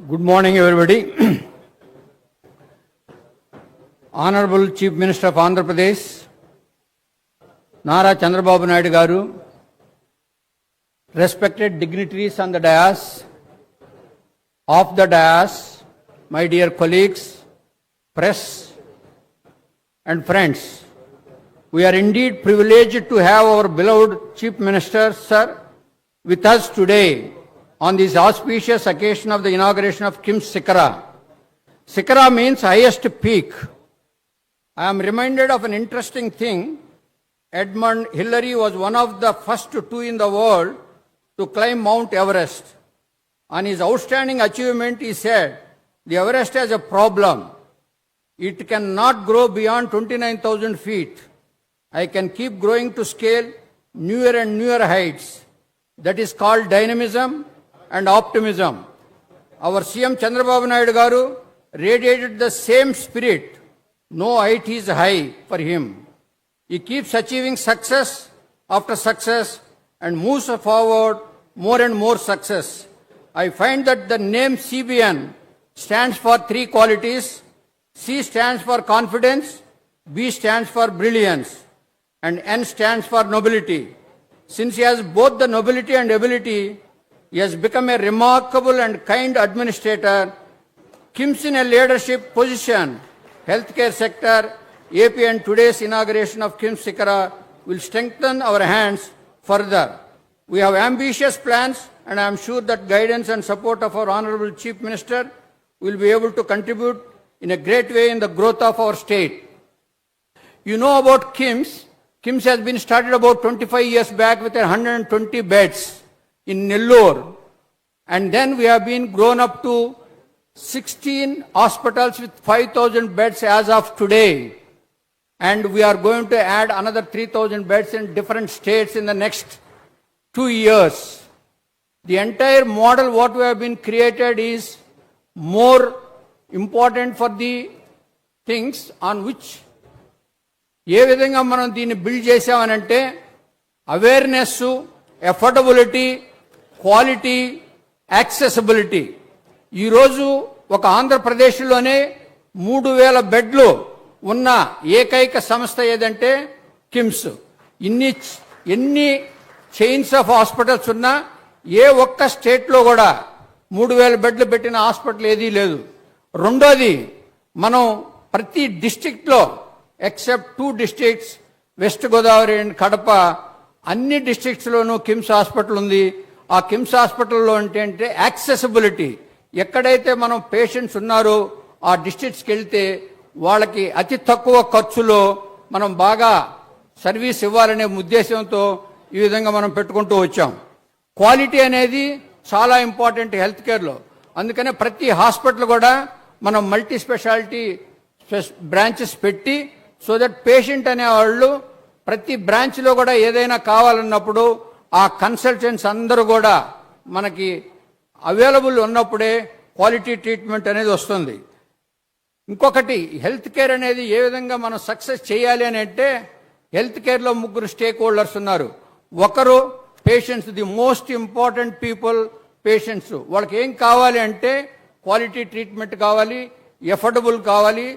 Good morning, everybody. Honorable Chief Minister of Andhra Pradesh, Nara Chandrababu Naidu Garu, respected dignitaries on the dais, off the dais, my dear colleagues, press and friends, we are indeed privileged to have our beloved Chief Minister, sir, with us today on this auspicious occasion of the inauguration of KIMS Sikara. Sikara means highest peak. I am reminded of an interesting thing. Edmund Hillary was one of the first two in the world to climb Mount Everest. On his outstanding achievement, he said, the Everest has a problem. It cannot grow beyond 29,000 feet. I can keep growing to scale newer and newer heights. That is called dynamism and optimism. Our CM Chandrababu Naidu Garu radiated the same spirit. No height is high for him. He keeps achieving success after success and moves forward more and more success. I find that the name CBN stands for three qualities. C stands for confidence, B stands for brilliance, and N stands for nobility. Since he has both the nobility and ability, he has become a remarkable and kind administrator. KIMS in a leadership position, healthcare sector, AP and today's inauguration of KIMS Sikara will strengthen our hands further. We have ambitious plans and I am sure that guidance and support of our Honorable Chief Minister will be able to contribute in a great way in the growth of our state. You know about KIMS. KIMS has been started about 25 years back with 120 beds in Nellore. And then we have been grown up to 16 hospitals with 5,000 beds as of today. And we are going to add another 3,000 beds in different states in the next 2 years. The entire model what we have been created is more important for the things on which ఏ విధంగా మనం దీన్ని build చేసామనంటే awareness, affordability, quality, accessibility. ఈరోజు ఒక ఆంధ్రప్రదేశ్లోనే 3,000 బెడ్లు ఉన్న ఏకైక సంస్థ ఏదంటే కిమ్స్. ఎన్ని చైన్స్ ఆఫ్ హాస్పిటల్స్ ఉన్నా ఏ ఒక్క స్టేట్లో కూడా 3,000 బెడ్లు పెట్టిన హాస్పిటల్ ఏదీ లేదు. రెండోది, మనం ప్రతి డిస్ట్రిక్ట్లో except 2 districts, west Godavari and Kadapa, అన్ని డిస్ట్రిక్ట్స్లోనూ కిమ్స్ హాస్పిటల్ ఉంది. ఆ కిమ్స్ హాస్పిటల్లో అంటే యాక్సెసిబిలిటీ, ఎక్కడైతే మనం పేషెంట్స్ ఉన్నారో ఆ డిస్ట్రిక్ట్స్కి వెళ్తే వాళ్ళకి అతి తక్కువ ఖర్చులో మనం బాగా సర్వీస్ ఇవ్వాలనే ఉద్దేశంతో ఈ విధంగా మనం పెట్టుకుంటూ వచ్చాం. క్వాలిటీ అనేది చాలా ఇంపార్టెంట్ హెల్త్ కేర్లో. అందుకనే ప్రతి హాస్పిటల్ కూడా మనం మల్టీ స్పెషాలిటీ బ్రాంచెస్ పెట్టి సో దట్ పేషెంట్ అనేవాళ్ళు ప్రతి బ్రాంచ్లో కూడా ఏదైనా కావాలన్నప్పుడు ఆ కన్సల్టెంట్స్ అందరూ కూడా మనకి అవైలబుల్ ఉన్నప్పుడే క్వాలిటీ ట్రీట్మెంట్ అనేది వస్తుంది. ఇంకొకటి, హెల్త్ కేర్ అనేది ఏ విధంగా మనం సక్సెస్ చేయాలి అని అంటే హెల్త్ కేర్లో 3 స్టేక్ హోల్డర్స్ ఉన్నారు. ఒకరు patients, the most important people patients. వాళ్ళకి ఏం కావాలి అంటే క్వాలిటీ ట్రీట్మెంట్ కావాలి, ఎఫోర్డబుల్ కావాలి,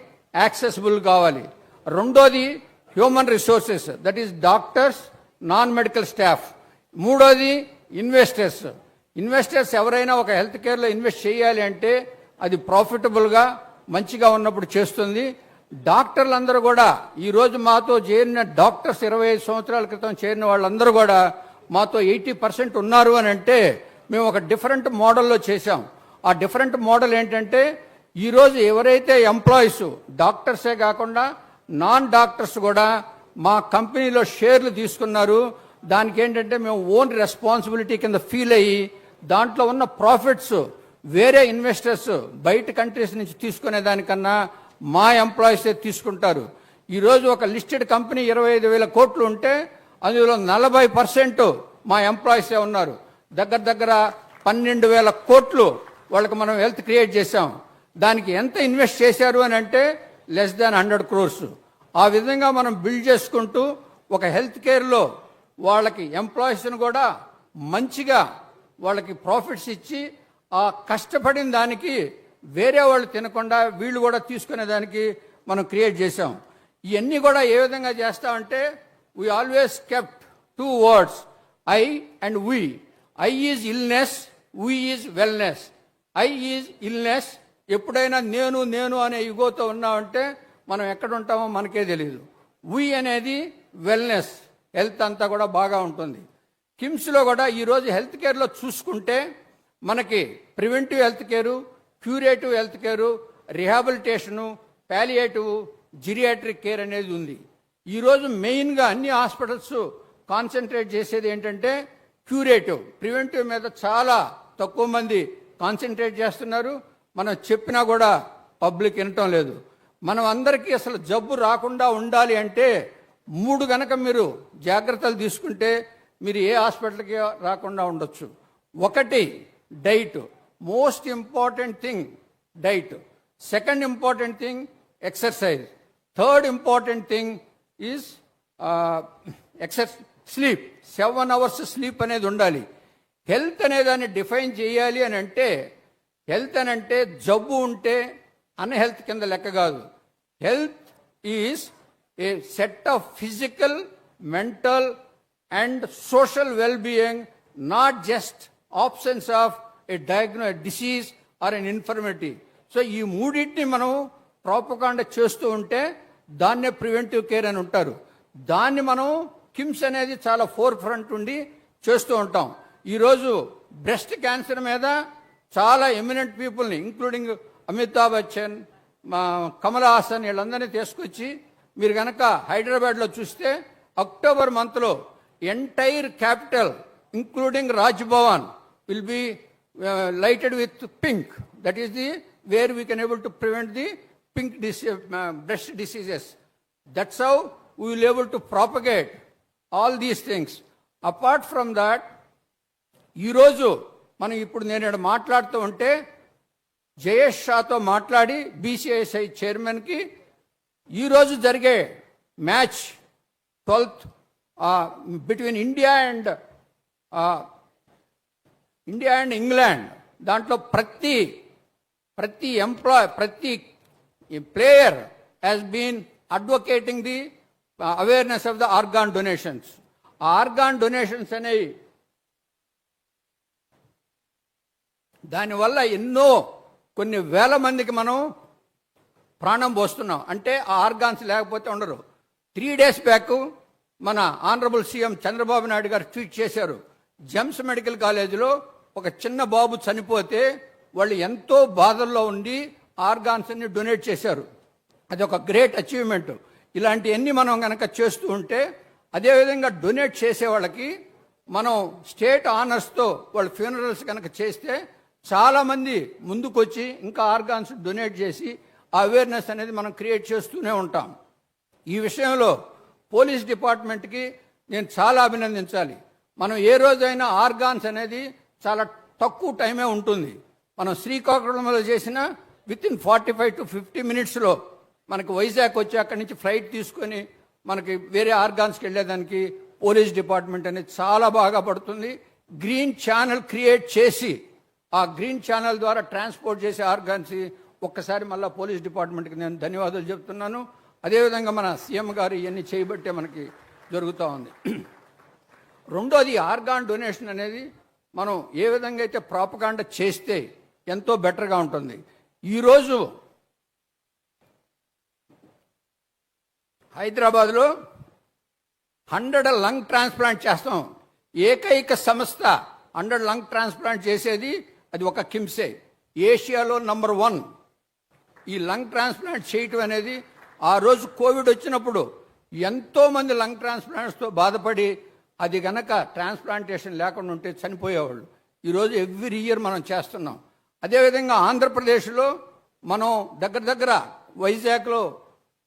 యాక్సెసిబుల్ కావాలి. రెండోది human resources, that is doctors, non medical staff. మూడోది ఇన్వెస్టర్స్. ఇన్వెస్టర్స్ ఎవరైనా ఒక హెల్త్ కేర్లో ఇన్వెస్ట్ చేయాలి అంటే అది ప్రాఫిటబుల్గా మంచిగా ఉన్నప్పుడు చేస్తుంది. డాక్టర్లు అందరూ కూడా ఈరోజు మాతో చేరిన డాక్టర్స్ 25 సంవత్సరాల క్రితం చేరిన వాళ్ళందరూ కూడా మాతో 80% ఉన్నారు అని అంటే మేము ఒక డిఫరెంట్ మోడల్లో చేశాం. ఆ డిఫరెంట్ మోడల్ ఏంటంటే ఈరోజు ఎవరైతే ఎంప్లాయీస్, డాక్టర్సే కాకుండా నాన్ డాక్టర్స్ కూడా మా కంపెనీలో షేర్లు తీసుకున్నారు. దానికి ఏంటంటే మేము ఓన్ రెస్పాన్సిబిలిటీ కింద ఫీల్ అయ్యి దాంట్లో ఉన్న ప్రాఫిట్స్ వేరే ఇన్వెస్టర్స్ బయట కంట్రీస్ నుంచి తీసుకునే దానికన్నా మా ఎంప్లాయీసే తీసుకుంటారు. ఈరోజు ఒక లిస్టెడ్ కంపెనీ 25,000 కోట్లు ఉంటే అందులో 40% మా ఎంప్లాయీసే ఉన్నారు. దగ్గర 12,000 కోట్లు వాళ్ళకి మనం వెల్త్ క్రియేట్ చేశాం. దానికి ఎంత ఇన్వెస్ట్ చేశారు అని అంటే లెస్ దాన్ 100 crores. ఆ విధంగా మనం బిల్డ్ చేసుకుంటూ ఒక హెల్త్ కేర్లో వాళ్ళకి ఎంప్లాయీస్ని కూడా మంచిగా వాళ్ళకి ప్రాఫిట్స్ ఇచ్చి ఆ కష్టపడిన దానికి వేరే వాళ్ళు తినకుండా వీళ్ళు కూడా తీసుకునే దానికి మనం క్రియేట్ చేసాం. ఇవన్నీ కూడా ఏ విధంగా చేస్తామంటే we always kept 2 words, I and we. I is illness, we is wellness. I is illness, ఎప్పుడైనా నేను అనే యుగోతో ఉన్నామంటే మనం ఎక్కడ ఉంటామో మనకే తెలియదు. వీ అనేది వెల్నెస్, హెల్త్ అంతా కూడా బాగా ఉంటుంది. కిమ్స్లో కూడా ఈరోజు హెల్త్ కేర్లో చూసుకుంటే మనకి preventive health care, curative health care, rehabilitation, palliative, geriatric care అనేది ఉంది. ఈరోజు మెయిన్గా అన్ని హాస్పిటల్స్ కాన్సన్ట్రేట్ చేసేది ఏంటంటే క్యూరేటివ్. ప్రివెంటివ్ మీద చాలా తక్కువ మంది కాన్సన్ట్రేట్ చేస్తున్నారు. మనం చెప్పినా కూడా పబ్లిక్ వినటం లేదు. మనం అందరికీ అసలు జబ్బు రాకుండా ఉండాలి అంటే 3 గనక మీరు జాగ్రత్తలు తీసుకుంటే మీరు ఏ హాస్పిటల్కి రాకుండా ఉండొచ్చు. 1, diet, most important thing diet. 2nd important thing exercise. 3rd important thing is sleep. 7 hours sleep అనేది ఉండాలి. హెల్త్ అనే దాన్ని డిఫైన్ చేయాలి అని అంటే హెల్త్ అని అంటే జబ్బు ఉంటే అన్హెల్త్ కింద లెక్క కాదు. Health is a set of physical, mental and social well being, not just absence of a disease or an infirmity. So ఈ మూడింటిని మనం ప్రాపగాండా చేస్తూ ఉంటే దాన్నే ప్రివెంటివ్ కేర్ అని ఉంటారు. దాన్ని మనం కిమ్స్ అనేది చాలా ఫోర్ ఫ్రంట్ ఉండి చేస్తూ ఉంటాం. ఈరోజు బ్రెస్ట్ క్యాన్సర్ మీద చాలా ఎమినెంట్ పీపుల్ని ఇంక్లూడింగ్ అమితాబ్ బచ్చన్, కమల్ హాసన్ వీళ్ళందరినీ తీసుకొచ్చి మీరు కనుక హైదరాబాద్లో చూస్తే అక్టోబర్ మంత్లో entire capital including Raj Bhavan will be lighted with pink. That is the where we can able to prevent the pink breast diseases. That's how we will able to propagate all these things. Apart from that, ఈరోజు మనం ఇప్పుడు నేను మాట్లాడుతూ ఉంటే జయేష్ షాతో మాట్లాడి బీసీఐఎస్ఐ చైర్మన్కి ఈరోజు జరిగే match 12th between India and England, దాంట్లో ప్రతి player has been advocating the awareness of the organ donations. Organ donations అనేవి దానివల్ల ఎన్నో కొన్ని వేల మందికి మనం ప్రాణం పోస్తున్నాం. అంటే ఆ ఆర్గాన్స్ లేకపోతే ఉండరు. 3 days బ్యాక్ మన ఆనరబుల్ సీఎం చంద్రబాబు నాయుడు గారు ట్వీట్ చేశారు. జెమ్స్ మెడికల్ కాలేజీలో ఒక చిన్న బాబు చనిపోతే వాళ్ళు ఎంతో బాధల్లో ఉండి ఆర్గాన్స్ అన్ని డొనేట్ చేశారు. అది ఒక గ్రేట్ అచీవ్మెంట్. ఇలాంటివన్నీ మనం కనుక చేస్తూ ఉంటే, అదేవిధంగా డొనేట్ చేసే వాళ్ళకి మనం స్టేట్ ఆనర్స్తో వాళ్ళ ఫ్యూనరల్స్ కనుక చేస్తే చాలామంది ముందుకొచ్చి ఇంకా ఆర్గాన్స్ డొనేట్ చేసి ఆ అవేర్నెస్ అనేది మనం క్రియేట్ చేస్తూనే ఉంటాం. ఈ విషయంలో పోలీస్ డిపార్ట్మెంట్కి నేను చాలా అభినందించాలి. మనం ఏ రోజైనా ఆర్గాన్స్ అనేది చాలా తక్కువ టైమే ఉంటుంది. మనం శ్రీకాకుళంలో చేసిన వితిన్ 45 to 50 minutesలో మనకు వైజాగ్ వచ్చి అక్కడి నుంచి ఫ్లైట్ తీసుకొని మనకి వేరే ఆర్గాన్స్కి వెళ్ళేదానికి పోలీస్ డిపార్ట్మెంట్ అనేది చాలా బాగా పడుతుంది. గ్రీన్ ఛానల్ క్రియేట్ చేసి ఆ గ్రీన్ ఛానల్ ద్వారా ట్రాన్స్పోర్ట్ చేసే ఆర్గాన్స్ ఒక్కసారి మళ్ళీ పోలీస్ డిపార్ట్మెంట్కి నేను ధన్యవాదాలు చెప్తున్నాను. అదేవిధంగా మన సీఎం గారు ఇవన్నీ చేయబట్టే మనకి జరుగుతూ ఉంది. రెండోది, ఆర్గాన్ డొనేషన్ అనేది మనం ఏ విధంగా అయితే ప్రాపగాండా చేస్తే ఎంతో బెటర్గా ఉంటుంది. ఈరోజు హైదరాబాద్లో 100 లంగ్ ట్రాన్స్ప్లాంట్ చేస్తాం. ఏకైక సంస్థ 100 లంగ్ ట్రాన్స్ప్లాంట్ చేసేది అది ఒక కిమ్సే. ఏషియాలో నంబర్ 1 ఈ లంగ్ ట్రాన్స్ప్లాంట్ చేయటం అనేది. ఆ రోజు కోవిడ్ వచ్చినప్పుడు ఎంతోమంది లంగ్ ట్రాన్స్ప్లాంట్స్తో బాధపడి అది గనక ట్రాన్స్ప్లాంటేషన్ లేకుండా ఉంటే చనిపోయేవాళ్ళు. ఈరోజు ఎవ్రీ ఇయర్ మనం చేస్తున్నాం. అదేవిధంగా ఆంధ్రప్రదేశ్లో మనం దగ్గర వైజాగ్లో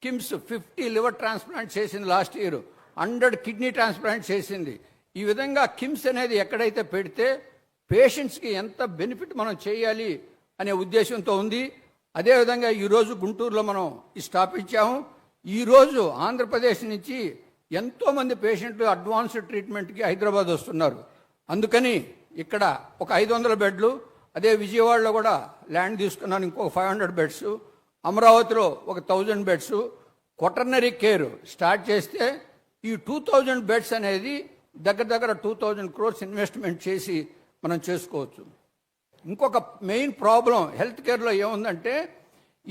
కిమ్స్ 50 లివర్ ట్రాన్స్ప్లాంట్ చేసింది లాస్ట్ ఇయర్, 100 కిడ్నీ ట్రాన్స్ప్లాంట్ చేసింది. ఈ విధంగా కిమ్స్ అనేది ఎక్కడైతే పెడితే పేషెంట్స్కి ఎంత బెనిఫిట్ మనం చేయాలి అనే ఉద్దేశంతో ఉంది. అదేవిధంగా ఈరోజు గుంటూరులో మనం స్థాపించాము. ఈరోజు ఆంధ్రప్రదేశ్ నుంచి ఎంతోమంది పేషెంట్లు అడ్వాన్స్డ్ ట్రీట్మెంట్కి హైదరాబాద్ వస్తున్నారు. అందుకని ఇక్కడ ఒక 500 బెడ్లు, అదే విజయవాడలో కూడా ల్యాండ్ తీసుకున్నాను, ఇంకొక 500 బెడ్స్. అమరావతిలో ఒక 1000 బెడ్స్. క్వాటర్నరీ కేర్ స్టార్ట్ చేస్తే ఈ 2000 బెడ్స్ అనేది దగ్గర 2000 crores ఇన్వెస్ట్మెంట్ చేసి మనం చేసుకోవచ్చు. ఇంకొక మెయిన్ ప్రాబ్లం హెల్త్ కేర్లో ఏముందంటే,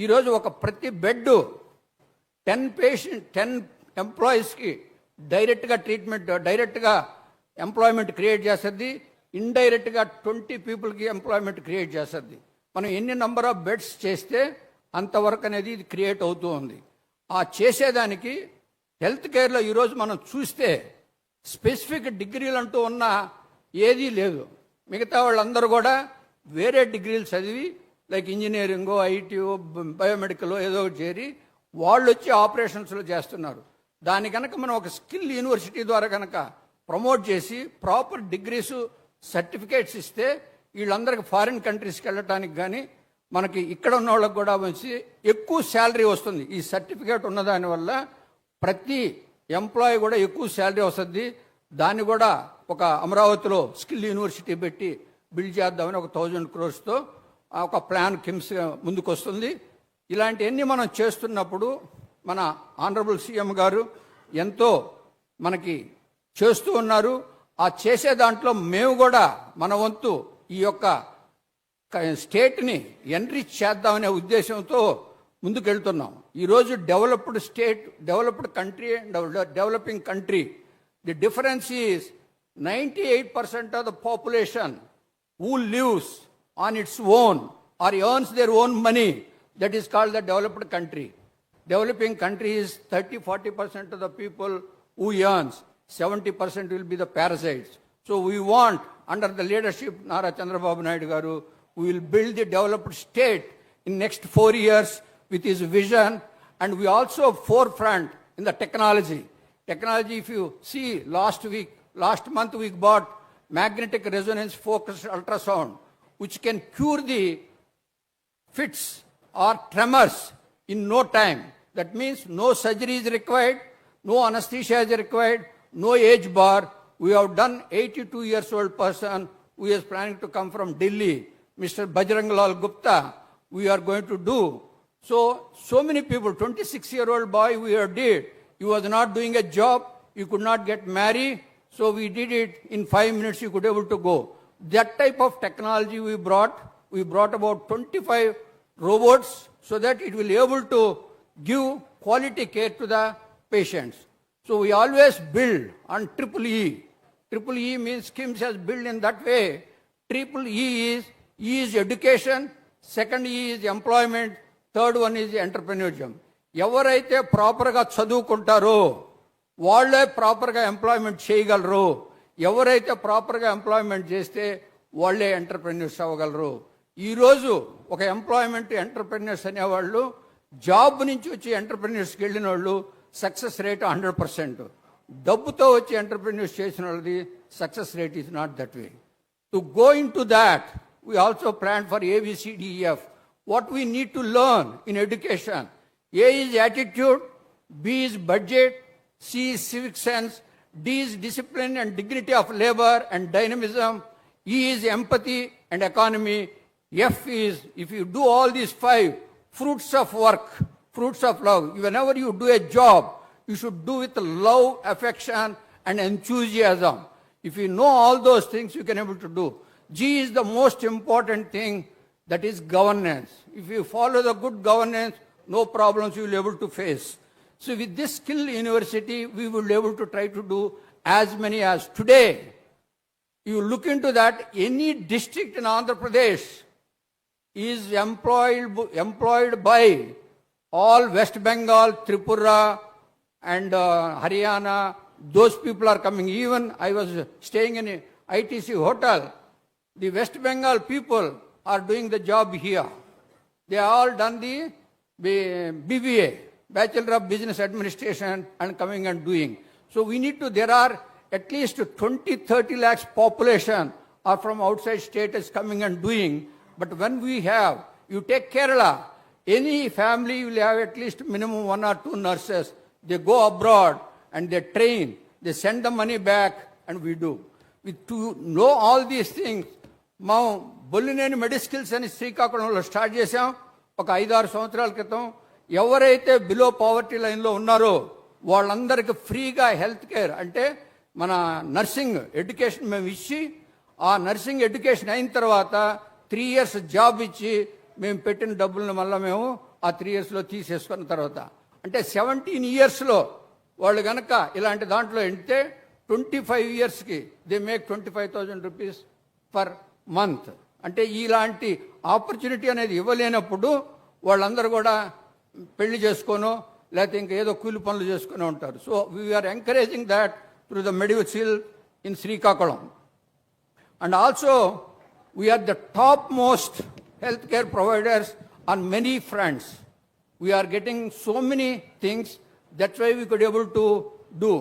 ఈరోజు ఒక ప్రతి బెడ్ 10 ఎంప్లాయీస్కి డైరెక్ట్గా ట్రీట్మెంట్, డైరెక్ట్గా ఎంప్లాయ్మెంట్ క్రియేట్ చేస్తుంది, ఇండైరెక్ట్గా 20 పీపుల్కి ఎంప్లాయ్మెంట్ క్రియేట్ చేస్తుంది. మనం ఎన్ని నెంబర్ ఆఫ్ బెడ్స్ చేస్తే అంతవరకు అనేది ఇది క్రియేట్ అవుతూ ఉంది. ఆ చేసేదానికి హెల్త్ కేర్లో ఈరోజు మనం చూస్తే స్పెసిఫిక్ డిగ్రీలు అంటూ ఉన్న ఏదీ లేదు. మిగతా వాళ్ళందరూ కూడా వేరే డిగ్రీలు చదివి లైక్ ఇంజనీరింగో, ఐటీఓ, బయోమెడికల్ ఏదో చేరి వాళ్ళు వచ్చి ఆపరేషన్స్లో చేస్తున్నారు. దాని కనుక మనం ఒక స్కిల్ యూనివర్సిటీ ద్వారా కనుక ప్రమోట్ చేసి ప్రాపర్ డిగ్రీస్, సర్టిఫికేట్స్ ఇస్తే వీళ్ళందరికీ ఫారిన్ కంట్రీస్కి వెళ్ళటానికి కానీ మనకి ఇక్కడ ఉన్న వాళ్ళకి కూడా వచ్చి ఎక్కువ శాలరీ వస్తుంది. ఈ సర్టిఫికేట్ ఉన్న దానివల్ల ప్రతి ఎంప్లాయీ కూడా ఎక్కువ శాలరీ వస్తుంది. దాన్ని కూడా ఒక అమరావతిలో స్కిల్ యూనివర్సిటీ పెట్టి బిల్డ్ చేద్దామని ఒక 1000 crores ఒక ప్లాన్ కిమ్స్ ముందుకు వస్తుంది. ఇలాంటివన్నీ మనం చేస్తున్నప్పుడు మన ఆనరబుల్ సీఎం గారు ఎంతో మనకి చేస్తూ ఉన్నారు. ఆ చేసే దాంట్లో మేము కూడా మన వంతు ఈ యొక్క స్టేట్ని ఎన్రిచ్ చేద్దామనే ఉద్దేశంతో ముందుకెళ్తున్నాం. ఈరోజు developed state, developed country and developing country, the difference is 98% of the population who lives on its own or earns their own money, that is called the developed country. Developing country is 30-40% of the people who earns, 70% will be the parasites. So we want, under the leadership Nara Chandrababu Naidu garu, we will build the developed state in next 4 years with his vision. And we also forefront in the technology. Technology, if you see last month we bought magnetic resonance focused ultrasound, which can cure the fits or tremors in no time. That means no surgery is required, no anesthesia is required, no age bar. We have done 82 years old person who is planning to come from Delhi, Mr. Bajrang Lal Gupta, we are going to do. So many people, 26-year-old boy we have did. He was not doing a job, he could not get married. So we did it in 5 minutes, you could able to go. That type of technology we brought. We brought about 25 robots so that it will be able to give quality care to the patients. So we always build on triple E. Triple E means KIMS has built in that way. Triple E is education, second E is employment, third one is entrepreneurship. ఎవరైతే ప్రాపర్గా చదువుకుంటారో వాళ్ళే ప్రాపర్గా employment చేయగలరు. ఎవరైతే ప్రాపర్గా employment చేస్తే వాళ్ళే entrepreneurs అవ్వగలరు. ఈరోజు ఒక ఎంటర్ప్రెన్యూర్స్ అనేవాళ్ళు జాబ్ నుంచి వచ్చి ఎంటర్ప్రెన్యూర్స్కి వెళ్ళిన వాళ్ళు సక్సెస్ రేట్ 100%. డబ్బుతో వచ్చి ఎంటర్ప్రెన్యూర్స్ చేసిన వాళ్ళది success rate is not that way. To go in to that we also plan for ABCDEF. What we need to learn in education. A is attitude, B is budget, C is civic sense, D is discipline and dignity of labor and dynamism, E is empathy and economy, F is, if you do all these 5, fruits of work, fruits of love. Whenever you do a job, you should do with love, affection and enthusiasm. If you know all those things, you can able to do. G is the most important thing, that is governance. If you follow the good governance, no problems you will be able to face. So with this skill university, we will be able to try to do as many as today. You look into that, any district in Andhra Pradesh is employed by all West Bengal, Tripura and Haryana. Those people are coming. Even I was staying in a ITC hotel. The West Bengal people are doing the job here. They all done the BBA, Bachelor of Business Administration, and coming and doing. So we need to, there are at least 20-30 lakhs population are from outside state is coming and doing. But when we have, you take Kerala, any family will have at least minimum 1 or 2 nurses. They go abroad and they train, they send the money back and we do. To know all these things, మనం బొల్లినేని మెడిస్కిల్స్ అని శ్రీకాకుళంలో start చేశాం ఒక 5-6 సంవత్సరాల క్రితం. ఎవరైతే below poverty లైన్లో ఉన్నారో వాళ్ళందరికీ ఫ్రీగా హెల్త్ కేర్ అంటే మన నర్సింగ్ ఎడ్యుకేషన్ మేము ఇచ్చి, ఆ నర్సింగ్ ఎడ్యుకేషన్ అయిన తర్వాత 3 years జాబ్ ఇచ్చి మేము పెట్టిన డబ్బులను మళ్ళీ మేము ఆ 3 yearsలో తీసేసుకున్న తర్వాత అంటే 17 yearsలో వాళ్ళు కనుక ఇలాంటి దాంట్లో వెళ్తే 25 yearsకి they make 25,000 rupees per month. అంటే ఇలాంటి ఆపర్చునిటీ అనేది ఇవ్వలేనప్పుడు వాళ్ళందరూ కూడా పెళ్లి చేసుకోనో లేకపోతే ఇంకా ఏదో కూలి పనులు చేసుకుని ఉంటారు. So we are encouraging that through the medicine in Srikakulam. And also we are the top most health care providers on many fronts. We are getting so many things, that's why we could able to do.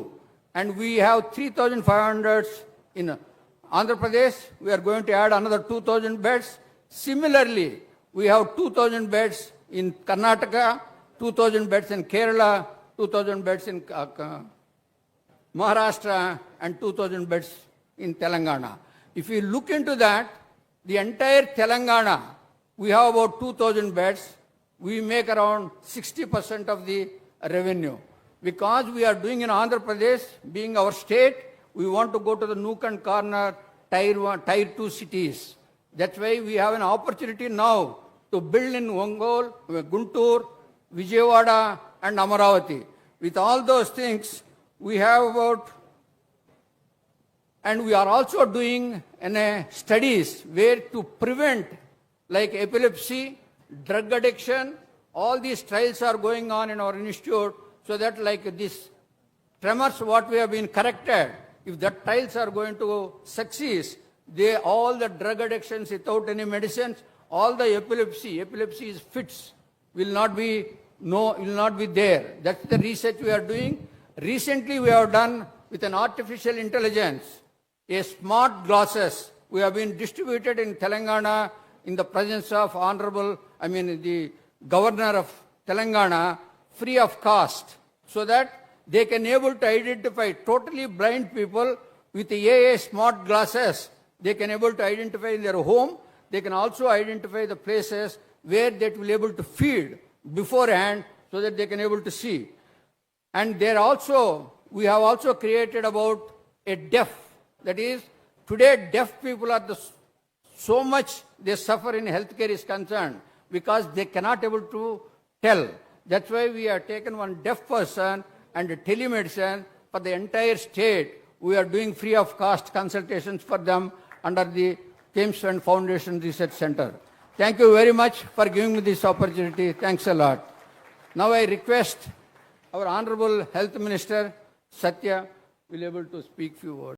And we have 3,500 in Andhra Pradesh. We are going to add another 2,000 beds. Similarly, we have 2,000 beds in Karnataka, 2,000 beds in Kerala, 2,000 beds in Maharashtra, and 2,000 beds in Telangana. If you look into that, the entire Telangana, we have about 2,000 beds. We make around 60% of the revenue. Because we are doing in Andhra Pradesh, being our state, we want to go to the nook and corner, tier 2 cities. That's why we have an opportunity now to build in Ongole, Guntur, Vijayawada, and Amaravati. With all those things, we have about, and we are also doing studies where to prevent like epilepsy, drug addiction. All these trials are going on in our institute so that like this tremors what we have been corrected, if the trials are going to succeed, all the drug addictions without any medicines, all the epilepsy is fits, will not be there. That's the research we are doing. Recently we have done with an artificial intelligence, a smart glasses we have been distributed in Telangana in the presence of the governor of Telangana, free of cost, so that they can able to identify totally blind people with the AA smart glasses. They can able to identify in their home. They can also identify the places where they will able to feed beforehand so that they can able to see. And we have also created about a deaf, that is, today deaf people are so much they suffer in healthcare is concerned because they cannot able to tell. That's why we have taken one deaf person and telemedicine for the entire state. We are doing free of cost consultations for them under the James Fund Foundation Research Center. Thank you very much for giving me this opportunity. Thanks a lot. Now I request our Honorable Health Minister Satya will able to speak few words.